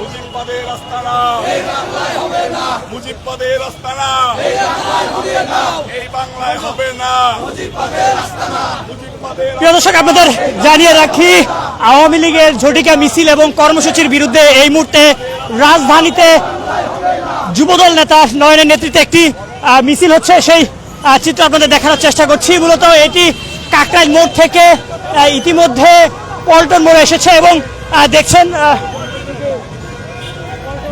মুজিববাদের আস্তানা মুজিববাদের আস্তানা এই বাংলায় হবে না। প্রিয় দর্শক, আপনাদের জানিয়ে রাখি, আওয়ামী লীগের ঝটিকা মিছিল এবং কর্মসূচির বিরুদ্ধে এই মুহূর্তে রাজধানীতে যুবদল নেতা নয়নের নেতৃত্বে একটি মিছিল হচ্ছে। সেই চিত্র আপনাদের দেখানোর চেষ্টা করছি। মূলত এটি কাকরাইল মোড় থেকে ইতিমধ্যে পল্টন মোড়ে এসেছে এবং দেখছেন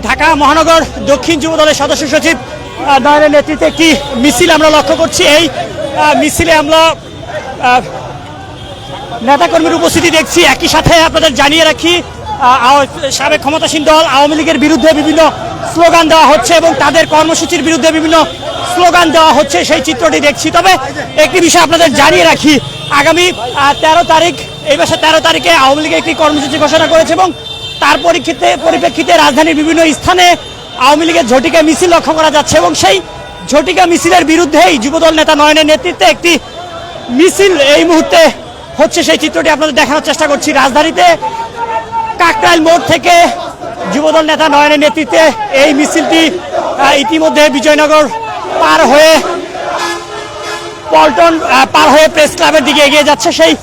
ঢাকা মহানগর দক্ষিণ যুবদলের সদস্য সচিব নয়নের নেতৃত্বে একটি মিছিল আমরা লক্ষ্য করছি। এই মিছিলে আমরা নেতাকর্মীর উপস্থিতি দেখছি। একই সাথে আপনাদের জানিয়ে রাখি, সাবেক ক্ষমতাসীন দল আওয়ামী লীগের বিরুদ্ধে বিভিন্ন স্লোগান দেওয়া হচ্ছে এবং তাদের কর্মসূচির বিরুদ্ধে বিভিন্ন স্লোগান দেওয়া হচ্ছে, সেই চিত্রটি দেখছি। তবে একটি বিষয় আপনাদের জানিয়ে রাখি, আগামী 13 তারিখ, এই মাসের 13 তারিখে আওয়ামী লীগ একটি কর্মসূচি ঘোষণা করেছে এবং তার পরিপ্রেক্ষিতে রাজধানীর বিভিন্ন স্থানে আওয়ামী লীগের ঝটিকা মিছিল লক্ষ্য করা যাচ্ছে এবং সেই ঝটিকা মিছিলের বিরুদ্ধেই যুবদল নেতা নয়নের নেতৃত্বে একটি মিছিল এই মুহূর্তে হচ্ছে। সেই চিত্রটি আপনাদের দেখানোর চেষ্টা করছি। রাজধানীতে কাকরাইল মোড় থেকে যুবদল নেতা নয়নের নেতৃত্বে এই মিছিলটি ইতিমধ্যে বিজয়নগর পার হয়ে পল্টন পার হয়ে প্রেস ক্লাবের দিকে এগিয়ে যাচ্ছে। সেই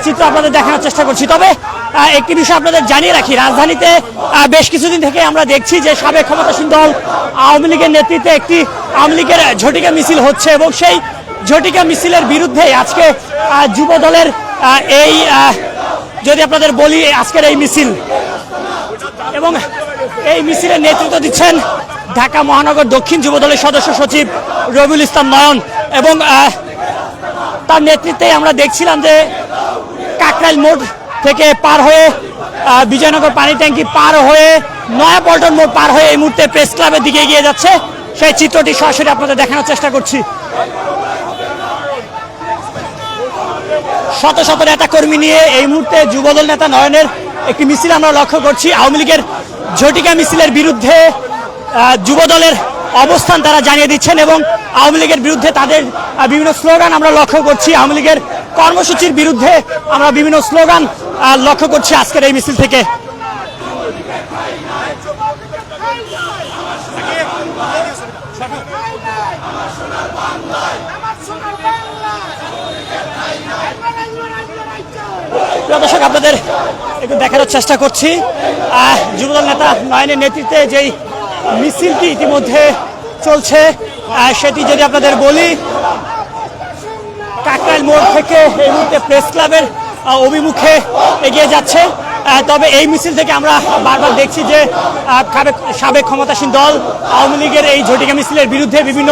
চিত্র আপনাদের দেখানোর চেষ্টা করছি। তবে একটি বিষয় আপনাদের জানিয়ে রাখি, রাজধানীতে বেশ কিছুদিন থেকে আমরা দেখছি যে সাবেক ক্ষমতাসীন দল আওয়ামী লীগের নেতৃত্বে একটি আওয়ামী লীগের ঝটিকা মিছিল হচ্ছে এবং সেই ঝটিকা মিছিলের বিরুদ্ধে আজকে যুবদলের এই যদি আপনাদের বলি আজকের এই মিছিল, এবং এই মিছিলের নেতৃত্ব দিচ্ছেন ঢাকা মহানগর দক্ষিণ যুবদলের সদস্য সচিব রবিউল ইসলাম নয়ন এবং তার নেতৃত্বে আমরা দেখছিলাম যে কাকরাইল মোড় থেকে পার হয়ে বিজয়নগর পানি ট্যাঙ্কি পার হয়ে নয়াপল্টন মোড় পার হয়ে এই মুহূর্তে প্রেস ক্লাবের দিকে এগিয়ে যাচ্ছে। সেই চিত্রটি সরাসরি আপনাদের দেখানোর চেষ্টা করছি। শত শত নেতা কর্মী নিয়ে এই মুহূর্তে যুবদল নেতা নয়নের একটি মিছিল আমরা লক্ষ্য করছি। আওয়ামী লীগের ঝটিকা মিছিলের বিরুদ্ধে যুবদলের অবস্থান তারা জানিয়ে দিচ্ছেন এবং আওয়ামী লীগের বিরুদ্ধে তাদের বিভিন্ন স্লোগান আমরা লক্ষ্য করছি। আওয়ামী লীগের কর্মসূচির বিরুদ্ধে আমরা বিভিন্ন স্লোগান লক্ষ্য করছি আজকের এই মিছিল থেকে। দর্শক, আপনাদের একটু দেখানোর চেষ্টা করছি যুবদল নেতা নয়নের নেতৃত্বে যেই মিছিলটি ইতিমধ্যে চলছে সেটি যদি আপনাদের বলি, কাকরাইল মোড় থেকে এই মুহূর্তে প্রেস ক্লাবের অভিমুখে এগিয়ে যাচ্ছে। তবে এই মিছিল থেকে আমরা বারবার দেখছি যে সাবেক ক্ষমতাসীন দল আওয়ামী লীগের এই ঝটিকা মিছিলের বিরুদ্ধে বিভিন্ন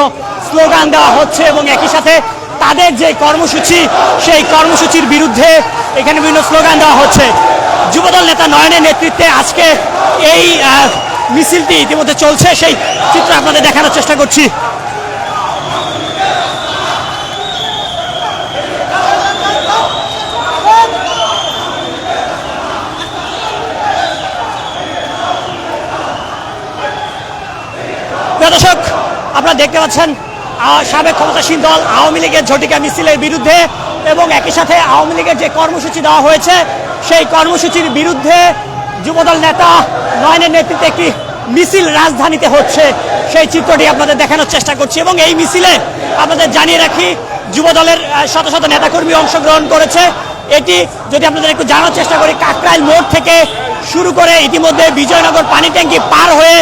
স্লোগান দেওয়া হচ্ছে এবং একই সাথে তাদের যে কর্মসূচি সেই কর্মসূচির বিরুদ্ধে এখানে বিভিন্ন স্লোগান দেওয়া হচ্ছে। যুবদল নেতা নয়নের নেতৃত্বে আজকে এই মিছিলটি ইতিমধ্যে চলছে, সেই চিত্র আপনাদের দেখানোর চেষ্টা করছি। দর্শক, আপনারা দেখতে পাচ্ছেন সাবেক ক্ষমতাসীন দল আওয়ামী লীগের ঝটিকা মিছিলের বিরুদ্ধে এবং একই সাথে আওয়ামী লীগের যে কর্মসূচি দেওয়া হয়েছে সেই কর্মসূচির বিরুদ্ধে যুবদল নেতা নয়নের নেতৃত্বে একটি মিছিল রাজধানীতে হচ্ছে, সেই চিত্রটি আপনাদের দেখানোর চেষ্টা করছি। এবং এই মিছিলে আপনাদের জানিয়ে রাখি, যুবদলের শত শত নেতাকর্মী অংশগ্রহণ করেছে। এটি যদি আপনাদের একটু জানার চেষ্টা করি, কাকরাইল মোড় থেকে শুরু করে ইতিমধ্যে বিজয়নগর পানি ট্যাঙ্কি পার হয়ে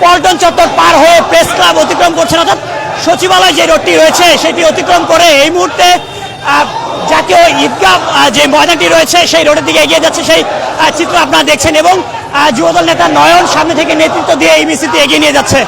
পল্টন চত্বর পার হয়ে প্রেস ক্লাব অতিক্রম করছেন, অর্থাৎ সচিবালয় যে রোডটি রয়েছে সেটি অতিক্রম করে এই মুহূর্তে জাতীয় ঈদগাহ যে ময়দানটি রয়েছে সেই রোডের দিকে এগিয়ে যাচ্ছে, সেই চিত্র আপনারা দেখছেন। এবং যুবদল নেতা নয়ন সামনে থেকে নেতৃত্ব দিয়ে এই মিছিলটি এগিয়ে নিয়ে যাচ্ছে।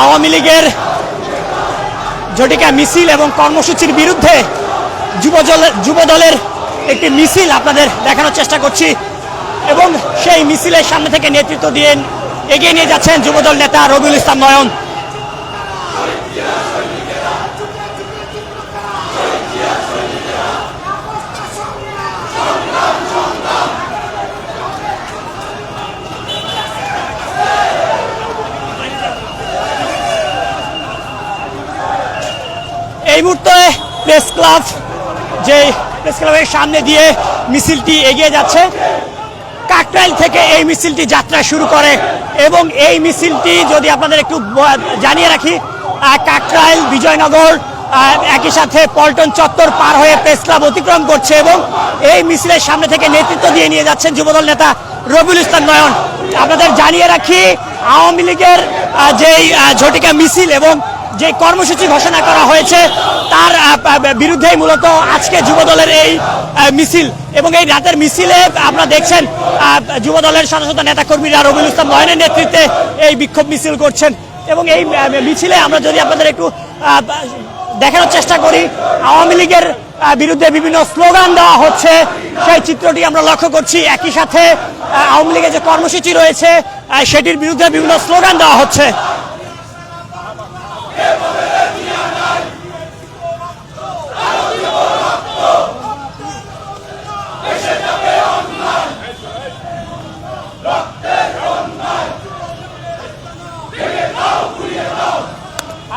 আওয়ামী লীগের ঝটিকা মিছিল এবং কর্মসূচির বিরুদ্ধে যুবদলের একটি মিছিল আপনাদের দেখানোর চেষ্টা করছি এবং সেই মিছিলের সামনে থেকে নেতৃত্ব দিয়ে এগিয়ে নিয়ে যাচ্ছেন যুবদল নেতা রবিউল ইসলাম নয়ন। মুহূর্তে প্রেস ক্লাব যে প্রেস ক্লাবের সামনে দিয়ে মিছিলটি এগিয়ে যাচ্ছে। কাকরাইল থেকে এই মিছিলটি যাত্রা শুরু করে এবং এই মিছিলটি যদি আপনাদের একটু জানিয়ে রাখি, কাকরাইল, বিজয়নগর, একই সাথে পল্টন চত্বর পার হয়ে প্রেস ক্লাব অতিক্রম করছে এবং এই মিছিলের সামনে থেকে নেতৃত্ব দিয়ে নিয়ে যাচ্ছেন যুবদল নেতা রবিউল ইসলাম নয়ন। আপনাদের জানিয়ে রাখি, আওয়ামী লীগের যেই ঝটিকা মিছিল এবং যে কর্মসূচি ঘোষণা করা হয়েছে তার বিরুদ্ধেই মূলত আজকে যুবদলের এই মিছিল এবং এই রাতের মিছিলে আপনারা দেখছেন যুবদলের শত শত নেতাকর্মীরা রবিউল ইসলাম নয়নের নেতৃত্বে এই বিক্ষোভ মিছিল করছেন এবং এই মিছিলে আমরা যদি আপনাদের একটু দেখানোর চেষ্টা করি, আওয়ামী লীগের বিরুদ্ধে বিভিন্ন স্লোগান দেওয়া হচ্ছে সেই চিত্রটি আমরা লক্ষ্য করছি। একই সাথে আওয়ামী লীগের যে কর্মসূচি রয়েছে সেটির বিরুদ্ধে বিভিন্ন স্লোগান দেওয়া হচ্ছে।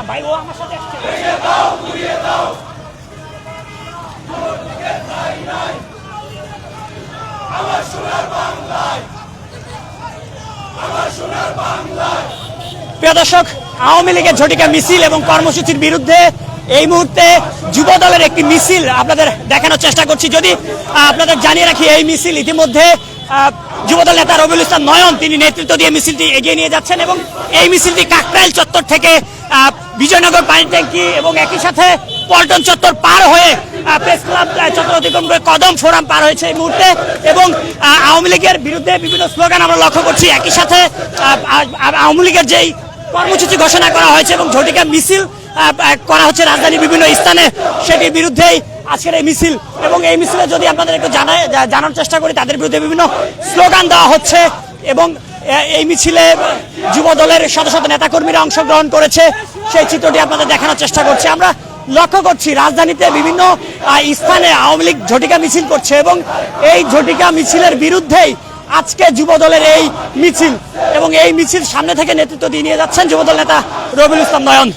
ভাই ও আমার সাথে আসছে। প্রিয় দর্শক, আওয়ামী লীগের ঝটিকা মিছিল এবং কর্মসূচির বিরুদ্ধে এই মুহূর্তে যুবদলের একটি মিছিল আপনাদের দেখানোর চেষ্টা করছি। যদি আপনাদের জানিয়ে রাখি, এই মিছিল ইতিমধ্যে যুবদল নেতা রবিউল ইসলাম নয়ন তিনি নেতৃত্ব দিয়ে মিছিলটি এগিয়ে নিয়ে যাচ্ছেন এবং এই মিছিলটি কাকরাইল চত্বর থেকে বিজয়নগর পানি ট্যাঙ্কি এবং একই সাথে পল্টন চত্বর পার হয়ে প্রেস ক্লাব চত্বর অতিক্রম করে কদম ফোরাম পার হয়েছে এই মুহূর্তে এবং আওয়ামী লীগের বিরুদ্ধে বিভিন্ন স্লোগান আমরা লক্ষ্য করছি। একই সাথে আওয়ামী লীগের যেই কর্মসূচি ঘোষণা করা হয়েছে এবং ঝটিকা মিছিল করা হচ্ছে রাজধানীর বিভিন্ন স্থানে, সেটির বিরুদ্ধেই আজকের এই মিছিল এবং এই মিছিলে যদি আপনাদের একটু জানার চেষ্টা করি, তাদের বিরুদ্ধে বিভিন্ন স্লোগান দেওয়া হচ্ছে এবং এই মিছিলে যুবদলের শত শত নেতাকর্মীরা অংশগ্রহণ করেছে সেই চিত্রটি আপনাদের দেখানোর চেষ্টা করছি। আমরা লক্ষ্য করছি রাজধানীতে বিভিন্ন স্থানে আওয়ামী লীগ ঝটিকা মিছিল করছে এবং এই ঝটিকা মিছিলের বিরুদ্ধেই আজকে যুবদলের এই মিছিল এবং এই মিছিল সামনে থেকে নেতৃত্ব দিয়ে নিয়ে যাচ্ছেন যুবদল নেতা রবিউল ইসলাম নয়ন।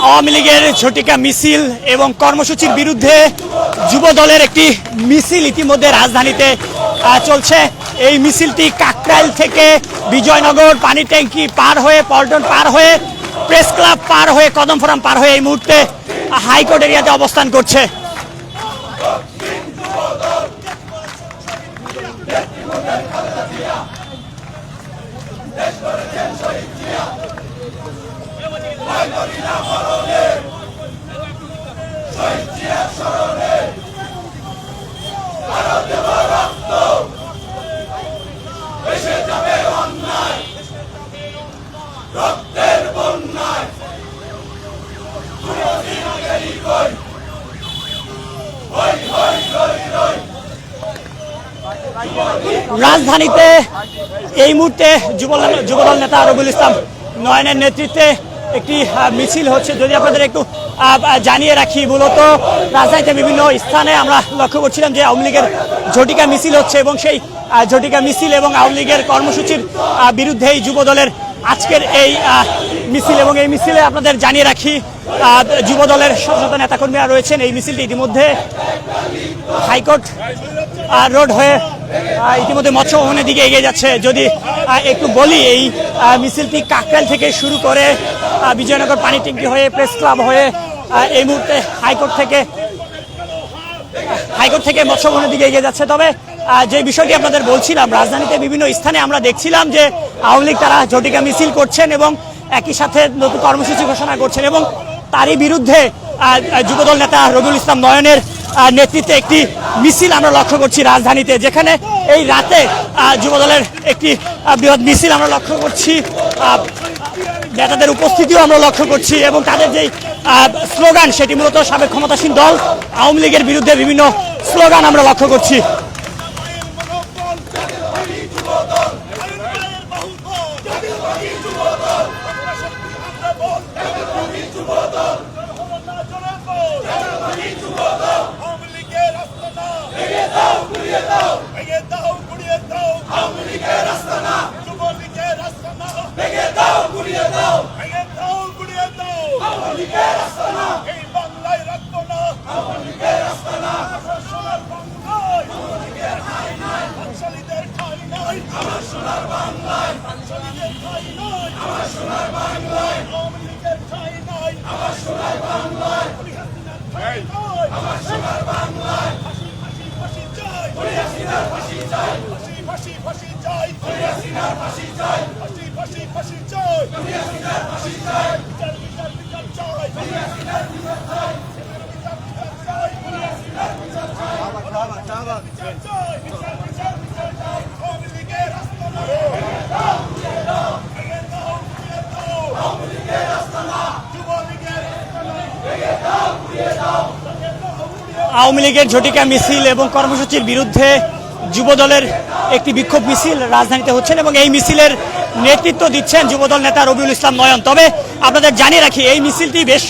আওয়ামী লীগের ঝটিকা মিছিল এবং কর্মসূচির বিরুদ্ধে যুবদলের একটি মিছিল ইতিমধ্যে রাজধানীতে চলছে। এই মিছিলটি কাকরাইল থেকে বিজয়নগর পানি ট্যাঙ্কি পার হয়ে পল্টন পার হয়ে প্রেস ক্লাব পার হয়ে কদম ফোরাম পার হয়ে এই মুহূর্তে হাইকোর্ট এরিয়াতে অবস্থান করছে। রাজধানীতে এই মুহূর্তে যুবদল নেতা রবিউল ইসলাম নয়নের নেতৃত্বে একটি মিছিল হচ্ছে। যদি আপনাদের একটু জানিয়ে রাখি, মূলত রাজধানীতে বিভিন্ন স্থানে আমরা লক্ষ্য করছিলাম যে আওয়ামী লীগের ঝটিকা মিছিল হচ্ছে এবং সেই ঝটিকা মিছিল এবং আওয়ামী লীগের কর্মসূচির বিরুদ্ধেই যুবদলের আজকের এই মিছিল এবং এই মিছিলে আপনাদের জানিয়ে রাখি যুবদলের শত শত নেতাকর্মীরা রয়েছেন। এই মিছিলটি ইতিমধ্যে হাইকোর্ট রোড হয়ে ইতিমধ্যে মৎস্য ভবনের দিকে এগিয়ে যাচ্ছে। যদি একটু বলি, এই মিছিলটি কাকরাইল থেকে শুরু করে বিজয়নগর পানি ট্যাঙ্কি হয়ে প্রেস ক্লাব হয়ে এই মুহূর্তে হাইকোর্ট থেকে মৎস্য ভবনের দিকে এগিয়ে যাচ্ছে। তবে যে বিষয়টি আপনাদের বলছিলাম, রাজধানীতে বিভিন্ন স্থানে আমরা দেখছিলাম যে আওয়ামী লীগ তারা ঝটিকা মিছিল করছেন এবং একই সাথে নতুন কর্মসূচি ঘোষণা করছেন এবং তারই বিরুদ্ধে যুবদল নেতা রবিউল ইসলাম নয়নের নেতৃত্বে একটি মিছিল আমরা লক্ষ্য করছি রাজধানীতে, যেখানে এই রাতে যুবদলের একটি বৃহৎ মিছিল আমরা লক্ষ্য করছি নেতাদের উপস্থিতিও আমরা লক্ষ্য করছি এবং তাদের যে স্লোগান সেটি মূলত সাবেক ক্ষমতাসীন দল আওয়ামী লীগের বিরুদ্ধে বিভিন্ন স্লোগান আমরা লক্ষ্য করছি। আওয়ামী লীগের ঝটিকা মিছিল এবং কর্মসূচির বিরুদ্ধে যুবদলের একটি বিক্ষোভ মিছিল রাজধানীতে হচ্ছেন এবং এই মিছিলের নেতৃত্ব দিচ্ছেন যুবদল নেতা রবিউল ইসলাম নয়ন। তবে আপনাদের জানিয়ে রাখি এই মিছিলটি বেশ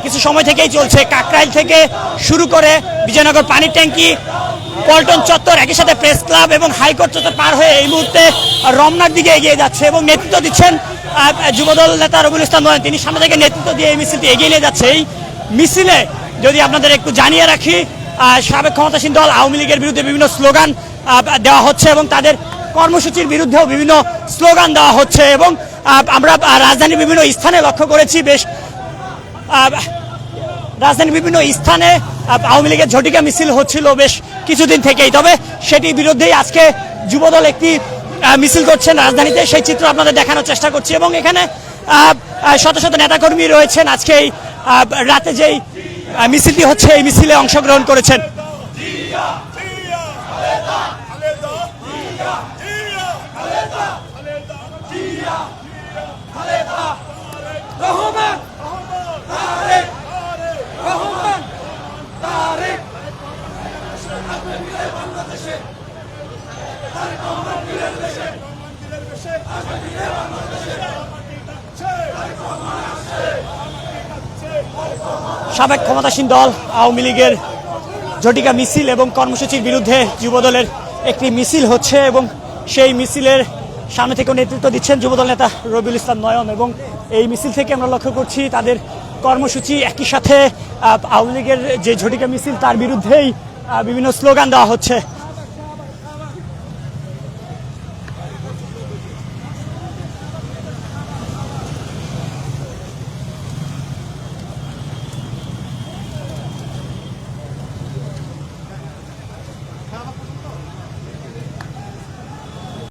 কিছু সময় থেকেই চলছে। কাকরাইল থেকে শুরু করে বিজয়নগর পানির ট্যাঙ্কি, পল্টন চত্বর, একই সাথে প্রেস ক্লাব এবং হাইকোর্ট চত্বর পার হয়ে এই মুহূর্তে রমনার দিকে এগিয়ে যাচ্ছে এবং নেতৃত্ব দিচ্ছেন যুবদল নেতা রবিউল ইসলাম নয়ন। তিনি সামনে থেকে নেতৃত্ব দিয়ে এই মিছিলটি এগিয়ে নিয়ে যাচ্ছে। এই মিছিলে যদি আপনাদের একটু জানিয়ে রাখি, সাবেক ক্ষমতাসীন দল আওয়ামী লীগের বিরুদ্ধে বিভিন্ন স্লোগান দেওয়া হচ্ছে এবং তাদের কর্মসূচির বিরুদ্ধেও বিভিন্ন স্লোগান দেওয়া হচ্ছে এবং আমরা রাজধানীর বিভিন্ন স্থানে লক্ষ্য করেছি, বেশ রাজধানীর বিভিন্ন স্থানে আওয়ামী লীগের ঝটিকা মিছিল হচ্ছিল বেশ কিছুদিন থেকেই। তবে সেটির বিরুদ্ধেই আজকে যুবদল একটি মিছিল করছেন রাজধানীতে, সেই চিত্র আপনাদের দেখানোর চেষ্টা করছি এবং এখানে শত শত নেতাকর্মী রয়েছেন আজকে এই রাতে যেই মিছিলটি হচ্ছে এই মিছিলে অংশগ্রহণ করেছেন। সাবেক ক্ষমতাসীন দল আওয়ামী লীগের ঝটিকা মিছিল এবং কর্মসূচির বিরুদ্ধে যুবদলের একটি মিছিল হচ্ছে এবং সেই মিছিলের সামনে থেকে নেতৃত্ব দিচ্ছেন যুবদল নেতা রবিউল ইসলাম নয়ন এবং এই মিছিল থেকে আমরা লক্ষ্য করছি তাদের কর্মসূচি, একই সাথে আওয়ামী লীগের যে ঝটিকা মিছিল তার বিরুদ্ধেই বিভিন্ন স্লোগান দেওয়া হচ্ছে।